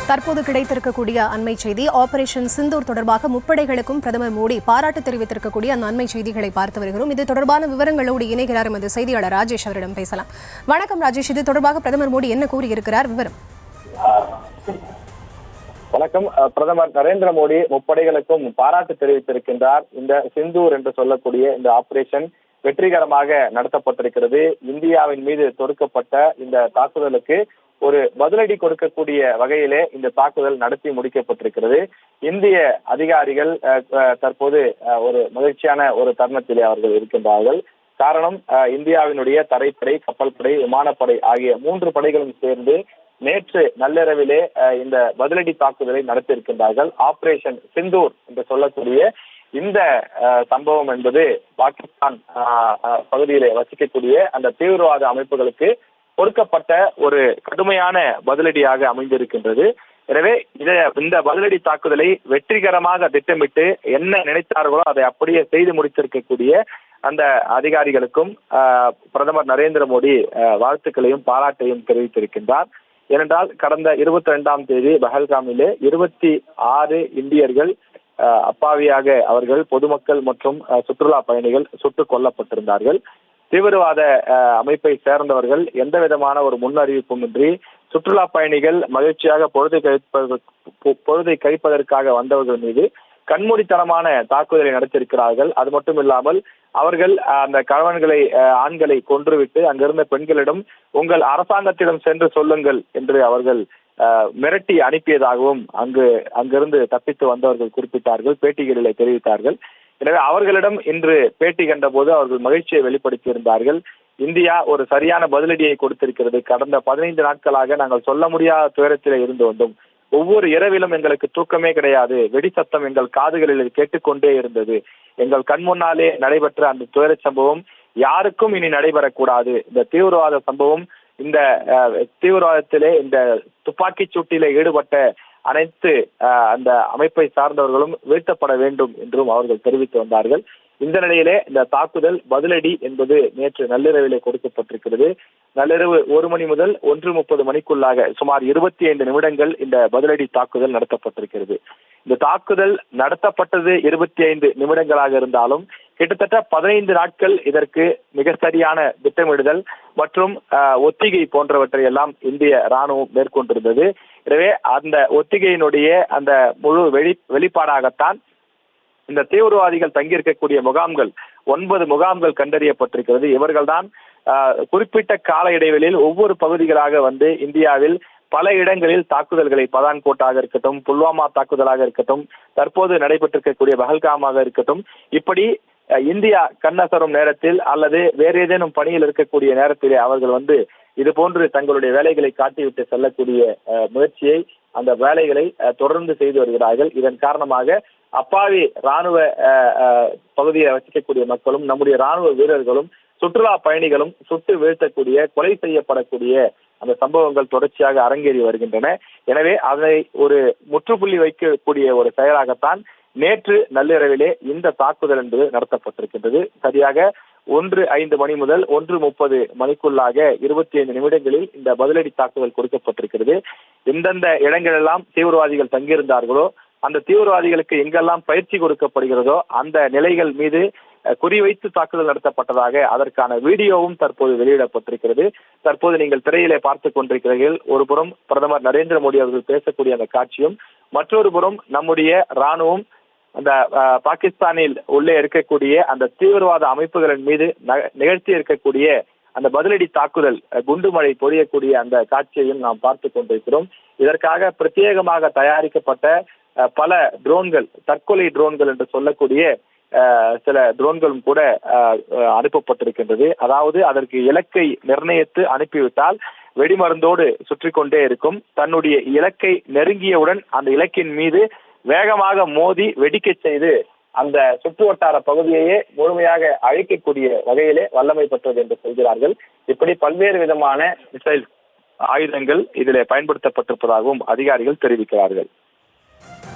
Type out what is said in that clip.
தற்போது கிடைத்திருக்கக்கூடிய அண்மை செய்தி ஆபரேஷன் சிந்தூர் தொடர்பாக முப்படைகளுக்கும் பிரதமர் மோடி பாராட்டு தெரிவித்திருக்கக்கூடிய அந்த அண்மை செய்திகளை பார்த்து வருகிறோம். இது தொடர்பான விவரங்களோடு இணைகிறார் எமது செய்தியாளர் ராஜேஷ். அவரிடம் பேசலாம். வணக்கம் ராஜேஷ், இது தொடர்பாக பிரதமர் மோடி என்ன கூறியிருக்கிறார், விவரம்? வணக்கம். பிரதமர் நரேந்திர மோடி முப்படைகளுக்கும் பாராட்டு தெரிவித்திருக்கின்றார். இந்த சிந்தூர் என்று சொல்லக்கூடிய இந்த ஆபரேஷன் வெற்றிகரமாக நடத்தப்பட்டிருக்கிறது. இந்தியாவின் மீது தொடுக்கப்பட்ட இந்த தாக்குதலுக்கு ஒரு பதிலடி கொடுக்கக்கூடிய வகையிலே இந்த தாக்குதல் நடத்தி முடிக்கப்பட்டிருக்கிறது. இந்திய அதிகாரிகள் தற்போது ஒரு மகிழ்ச்சியான ஒரு தருணத்திலே அவர்கள் இருக்கின்றார்கள். காரணம், இந்தியாவினுடைய தரைப்படை, கப்பல் படை, விமானப்படை ஆகிய 3 படைகளும் சேர்ந்து நேற்று நள்ளிரவிலே இந்த பதிலடி தாக்குதலை நடத்தியிருக்கின்றார்கள். ஆபரேஷன் சிந்தூர் என்று சொல்லக்கூடிய இந்த சம்பவம் என்பது பாகிஸ்தான் பகுதியிலே வசிக்கக்கூடிய அந்த தீவிரவாத அமைப்புகளுக்கு கொடுக்கப்பட்ட ஒரு கடுமையான பதிலடியாக அமைந்திருக்கின்றது. எனவே இந்த பதிலடி தாக்குதலை வெற்றிகரமாக திட்டமிட்டு என்ன நினைத்தார்களோ அதை அப்படியே செய்து முடித்திருக்கக்கூடிய அந்த அதிகாரிகளுக்கும் பிரதமர் நரேந்திர மோடி வாழ்த்துக்களையும் பாராட்டையும் தெரிவித்திருக்கின்றார். ஏனென்றால் கடந்த 22ஆம் தேதி பஹல்காமிலே 26 இந்தியர்கள் அப்பாவியாக அவர்கள் பொதுமக்கள் மற்றும் சுற்றுலா பயணிகள் சுட்டுக் கொல்லப்பட்டிருந்தார்கள். தீவிரவாத அமைப்பை சேர்ந்தவர்கள் எந்த விதமான ஒரு முன்னறிவிப்பும் இன்றி சுற்றுலா பயணிகள் மகிழ்ச்சியாக பொழுதை கழிப்பதற்காக வந்தவர்கள் மீது கண்மூடித்தனமான தாக்குதலை நடத்தியிருக்கிறார்கள். அது மட்டும் இல்லாமல் அவர்கள் அந்த கணவன்களை, ஆண்களை கொன்றுவிட்டு அங்கிருந்த பெண்களிடம் உங்கள் அரசாங்கத்திடம் சென்று சொல்லுங்கள் என்று அவர்கள் மிரட்டி அனுப்பியதாகவும் அங்கிருந்து தப்பித்து வந்தவர்கள் குறிப்பிட்டார்கள், பேட்டிகளிலே தெரிவித்தார்கள். எனவே அவர்களிடம் இன்று பேட்டி கண்ட போது அவர்கள் மகிழ்ச்சியை வெளிப்படுத்தியிருந்தார்கள். இந்தியா ஒரு சரியான பதிலடியை கொடுத்திருக்கிறது. கடந்த 15 நாட்களாக நாங்கள் சொல்ல முடியாத துயரத்திலே இருந்து வந்தோம். ஒவ்வொரு இரவிலும் எங்களுக்கு தூக்கமே கிடையாது. வெடி சத்தம் எங்கள் காதுகளில் கேட்டுக்கொண்டே இருந்தது. எங்கள் கண் முன்னாலே நடைபெற்ற அந்த துயர சம்பவம் யாருக்கும் இனி நடைபெறக்கூடாது. இந்த தீவிரவாத சம்பவம், இந்த தீவிரவாதத்திலே, இந்த துப்பாக்கி சூட்டிலே ஈடுபட்ட அனைத்து அந்த அமைப்பை சார்ந்தவர்களும் வீழ்த்தப்பட வேண்டும் என்றும் அவர்கள் தெரிவித்து வந்தார்கள். இந்த நிலையிலே இந்த தாக்குதல் பதிலடி என்பது நேற்று நள்ளிரவிலே கொடுக்கப்பட்டிருக்கிறது. நள்ளிரவு 1 மணி முதல் 1:30 மணிக்குள்ளாக சுமார் 25 நிமிடங்கள் இந்த பதிலடி தாக்குதல் நடத்தப்பட்டிருக்கிறது. இந்த தாக்குதல் நடத்தப்பட்டது 25 நிமிடங்களாக இருந்தாலும் கிட்டத்தட்ட 15 நாட்கள் இதற்கு மிக சரியான திட்டமிடுதல் மற்றும் ஒத்திகை போன்றவற்றை எல்லாம் இந்திய ராணுவம் மேற்கொண்டிருந்தது. எனவே அந்த ஒத்திகையினுடைய அந்த முழு வெளிப்பாடாகத்தான் இந்த தீவிரவாதிகள் தங்கியிருக்கக்கூடிய முகாம்கள் 9 முகாம்கள் கண்டறியப்பட்டிருக்கிறது. இவர்கள்தான் குறிப்பிட்ட கால இடைவெளியில் ஒவ்வொரு பகுதிகளாக வந்து இந்தியாவில் பல இடங்களில் தாக்குதல்களை, பதான்கோட்டாக இருக்கட்டும், புல்வாமா தாக்குதலாக இருக்கட்டும், தற்போது நடைபெற்றிருக்கக்கூடிய பஹல்காமாக இருக்கட்டும், இப்படி இந்தியா கண்ணசரும் நேரத்தில் அல்லது வேறு ஏதேனும் பணியில் இருக்கக்கூடிய நேரத்திலே அவர்கள் வந்து இது போன்று தங்களுடைய வேலைகளை காட்டிவிட்டு செல்லக்கூடிய முயற்சியை, அந்த வேலைகளை தொடர்ந்து செய்து வருகிறார்கள். இதன் காரணமாக அப்பாவி ராணுவ பகுதியை வசிக்கக்கூடிய மக்களும் நம்முடைய ராணுவ வீரர்களும் சுற்றுலா பயணிகளும் சுட்டு வீழ்த்தக்கூடிய, கொலை செய்யப்படக்கூடிய அந்த சம்பவங்கள் தொடர்ச்சியாக அரங்கேறி வருகின்றன. எனவே அதை ஒரு முற்றுப்புள்ளி வைக்கக்கூடிய ஒரு செயலாகத்தான் நேற்று நள்ளிரவிலே இந்த தாக்குதல் என்பது நடத்தப்பட்டிருக்கின்றது. சரியாக 1:05 மணி முதல் 1:30 மணிக்குள்ளாக 25 நிமிடங்களில் இந்த பதிலடி தாக்குதல் கொடுக்கப்பட்டிருக்கிறது. எந்தெந்த இடங்களெல்லாம் தீவிரவாதிகள் தங்கியிருந்தார்களோ, அந்த தீவிரவாதிகளுக்கு எங்கெல்லாம் பயிற்சி கொடுக்கப்படுகிறதோ அந்த நிலைகள் மீது குறிவைத்து தாக்குதல் நடத்தப்பட்டதாக அதற்கான வீடியோவும் தற்போது வெளியிடப்பட்டிருக்கிறது. தற்போது நீங்கள் திரையிலே பார்த்துக் கொண்டிருக்கிறீர்கள். ஒரு புறம் பிரதமர் நரேந்திர மோடி அவர்கள் பேசக்கூடிய அந்த காட்சியும், மற்றொரு புறம் நம்முடைய ராணுவம் அந்த பாகிஸ்தானில் உள்ளே இருக்கக்கூடிய அந்த தீவிரவாத அமைப்புகளின் மீது நிகழ்த்தி இருக்கக்கூடிய அந்த பதிலடி தாக்குதல், குண்டுமழை பொழியக்கூடிய அந்த காட்சியையும் நாம் பார்த்து கொண்டிருக்கிறோம். இதற்காக பிரத்யேகமாக தயாரிக்கப்பட்ட பல ட்ரோன்கள், தற்கொலை ட்ரோன்கள் என்று சொல்லக்கூடிய சில ட்ரோன்களும் கூட அனுப்பப்பட்டிருக்கின்றது. அதாவது அதற்கு இலக்கை நிர்ணயித்து அனுப்பிவிட்டால் வெடிமருந்தோடு சுற்றி கொண்டே இருக்கும். தன்னுடைய இலக்கை நெருங்கியவுடன் அந்த இலக்கின் மீது வேகமாக மோதி வெடிக்க செய்து அந்த சுற்று வட்டார பகுதியையே முழுமையாக அழிக்கக்கூடிய வகையிலே வல்லமை பெற்றது என்று சொல்கிறார்கள். இப்படி பல்வேறு விதமான மிசைல் ஆயுதங்கள் இதிலே பயன்படுத்தப்பட்டிருப்பதாகவும் அதிகாரிகள் தெரிவிக்கிறார்கள்.